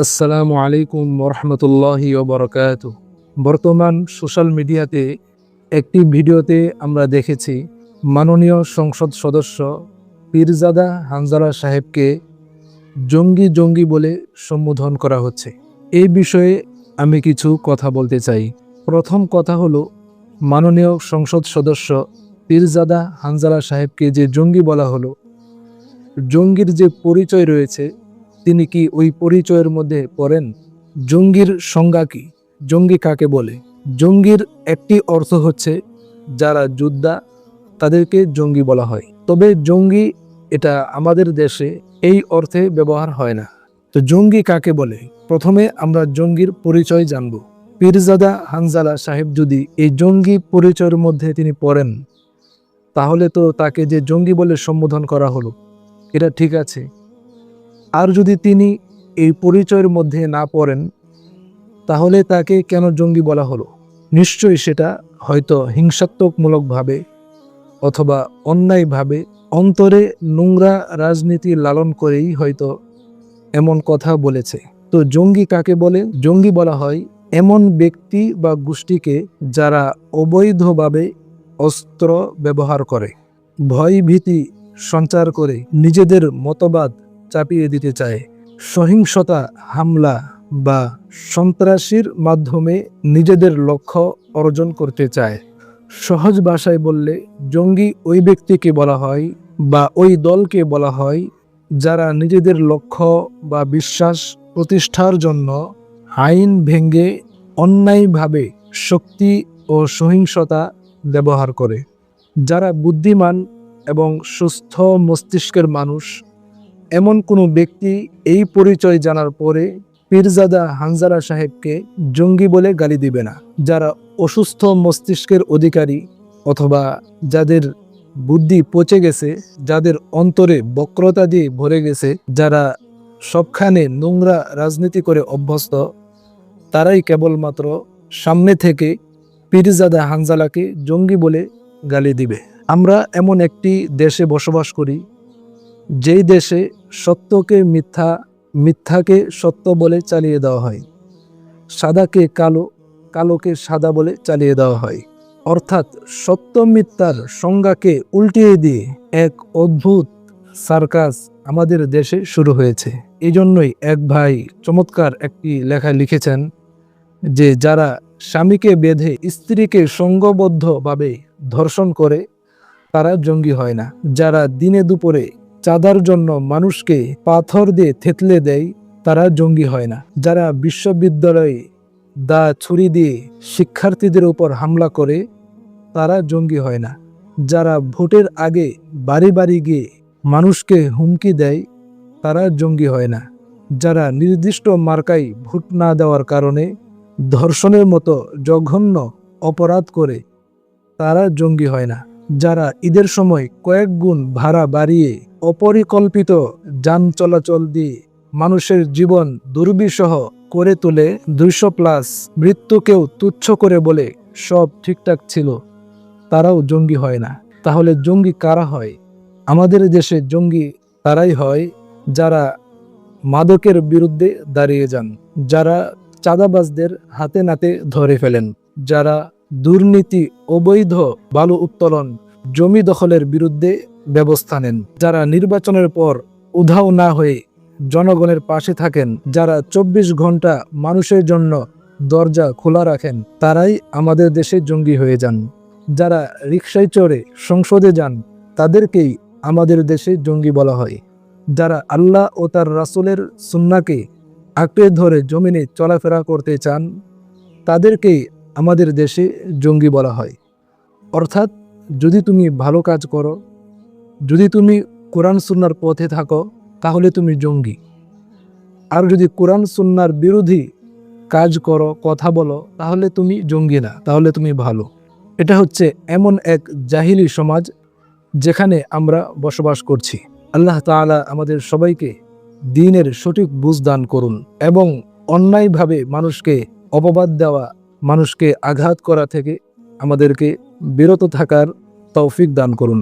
আসসালামু আলাইকুম ওরহমতুল্লাহি ওবরাকাতুহ। বর্তমান সোশ্যাল মিডিয়াতে একটি ভিডিওতে আমরা দেখেছি মাননীয় সংসদ সদস্য পীরজাদা হানজালা সাহেবকে জঙ্গি বলে সম্বোধন করা হচ্ছে। এই বিষয়ে আমি কিছু কথা বলতে চাই। প্রথম কথা হলো, মাননীয় সংসদ সদস্য পীরজাদা হানজালা সাহেবকে যে জঙ্গি বলা হলো, জঙ্গির যে পরিচয় রয়েছে তিনি কি ওই পরিচয়ের মধ্যে পড়েন? জঙ্গির সংজ্ঞা কি? জঙ্গি কাকে বলে? জঙ্গির একটি অর্থ হচ্ছে যারা যোদ্ধা, তাদেরকে জঙ্গি বলা হয়। তবে জঙ্গি এটা আমাদের দেশে এই অর্থে ব্যবহার হয় না। তো জঙ্গি কাকে বলে? প্রথমে আমরা জঙ্গির পরিচয় জানব। পীরজাদা হানজালা সাহেব যদি এই জঙ্গি পরিচয়ের মধ্যে তিনি পড়েন, তাহলে তো তাকে যে জঙ্গি বলে সম্বোধন করা হলো এটা ঠিক আছে। আর যদি তিনি এই পরিচয়ের মধ্যে না পড়েন, তাহলে তাকে কেন জঙ্গি বলা হলো? নিশ্চয়ই সেটা হয়তো হিংসাত্মকমূলকভাবে অথবা অন্যায়ভাবে অন্তরে নোংরা রাজনীতি লালন করেই হয়তো এমন কথা বলেছে। তো জঙ্গি কাকে বলে? জঙ্গি বলা হয় এমন ব্যক্তি বা গোষ্ঠীকে যারা অবৈধভাবে অস্ত্র ব্যবহার করে, ভয় ভীতি সঞ্চার করে নিজেদের মতবাদ চাপিয়ে দিতে চায়, সহিংসতা, হামলা বা সন্ত্রাসীর মাধ্যমে নিজেদের লক্ষ্য অর্জন করতে চায়। সহজ ভাষায় বললে জঙ্গি ওই ব্যক্তিকে বলা হয় বা ওই দলকে বলা হয় যারা নিজেদের লক্ষ্য বা বিশ্বাস প্রতিষ্ঠার জন্য আইন ভেঙে অন্যায়ভাবে শক্তি ও সহিংসতা ব্যবহার করে। যারা বুদ্ধিমান এবং সুস্থ মস্তিষ্কের মানুষ, এমন কোনো ব্যক্তি এই পরিচয় জানার পরে পীরজাদা হানজালা সাহেবকে জঙ্গি বলে গালি দিবে না। যারা অসুস্থ মস্তিষ্কের অধিকারী অথবা যাদের বুদ্ধি পচে গেছে, যাদের অন্তরে বক্রতা দিয়ে ভরে গেছে, যারা সবখানে নোংরা রাজনীতি করে অভ্যস্ত, তারাই কেবলমাত্র সামনে থেকে পীরজাদা হানজালাকে জঙ্গি বলে গালি দিবে। আমরা এমন একটি দেশে বসবাস করি যেই দেশে সত্যকে মিথ্যা, মিথ্যাকে সত্য বলে চালিয়ে দেওয়া হয়, সাদাকে কালো, কালোকে সাদা বলে চালিয়ে দেওয়া হয়। অর্থাৎ সত্য মিথ্যার সংজ্ঞাকে উল্টিয়ে দিয়ে এক অদ্ভুত সার্কাস আমাদের দেশে শুরু হয়েছে। এই জন্যই এক ভাই চমৎকার একটি লেখায় লিখেছেন যে যারা স্বামীকে বেঁধে স্ত্রীকে সংঘবদ্ধভাবে ধর্ষণ করে তারা জঙ্গি হয় না। যারা দিনে দুপুরে চাঁদার জন্য মানুষকে পাথর দিয়ে থেতলে দেয় তারা জঙ্গি হয় না। যারা বিশ্ববিদ্যালয়ে দা ছুরি দিয়ে শিক্ষার্থীদের উপর হামলা করে তারা জঙ্গি হয় না। যারা ভোটের আগে বাড়ি বাড়ি গিয়ে মানুষকে হুমকি দেয় তারা জঙ্গি হয় না। যারা নির্দিষ্ট মার্কায় ভোট না দেওয়ার কারণে ধর্ষণের মতো জঘন্য অপরাধ করে তারা জঙ্গি হয় না। যারা ঈদের সময় কয়েক গুণ ভাড়া বাড়িয়ে অপরিকল্পিত যান চলাচল দিয়ে মানুষের জীবন দুর্বিষহ করে তোলে, 200+ মৃত্যুকেও তুচ্ছ করে বলে সব ঠিকঠাক ছিল, তারাও জঙ্গি হয় না। তাহলে জঙ্গি কারা হয়? আমাদের দেশে জঙ্গি তারাই হয় যারা মাদকের বিরুদ্ধে দাঁড়িয়ে যান, যারা চাঁদাবাজদের হাতে নাতে ধরে ফেলেন, যারা দুর্নীতি, অবৈধ বালু উত্তোলন, জমি দখলের বিরুদ্ধে ব্যবস্থা নেন, যারা নির্বাচনের পর উধাও না হয়ে জনগণের পাশে থাকেন, যারা 24 ঘন্টা মানুষের জন্য দরজা খোলা রাখেন, তারাই আমাদের দেশে জঙ্গি হয়ে যান। যারা রিকশায় চড়ে সংসদে যান তাদেরকেই আমাদের দেশে জঙ্গি বলা হয়। যারা আল্লাহ ও তার রাসূলের সুন্নাহকে আঁকড়ে ধরে জমিনে চলাফেরা করতে চান তাদেরকেই আমাদের দেশে জঙ্গি বলা হয়। অর্থাৎ যদি তুমি ভালো কাজ করো, যদি তুমি কোরআন সুন্নাহর পথে থাকো, তাহলে তুমি জঙ্গি। আর যদি কোরআন সুন্নাহর বিরোধী কাজ করো, কথা বলো, তাহলে তুমি জঙ্গি না, তাহলে তুমি ভালো। এটা হচ্ছে এমন এক জাহিলি সমাজ যেখানে আমরা বসবাস করছি। আল্লাহ তাআলা আমাদের সবাইকে দ্বীনের সঠিক বুঝ দান করুন এবং অন্যায়ভাবে মানুষকে অপবাদ দেওয়া, মানুষকে আঘাত করা থেকে আমাদেরকে বিরত থাকার তৌফিক দান করুন।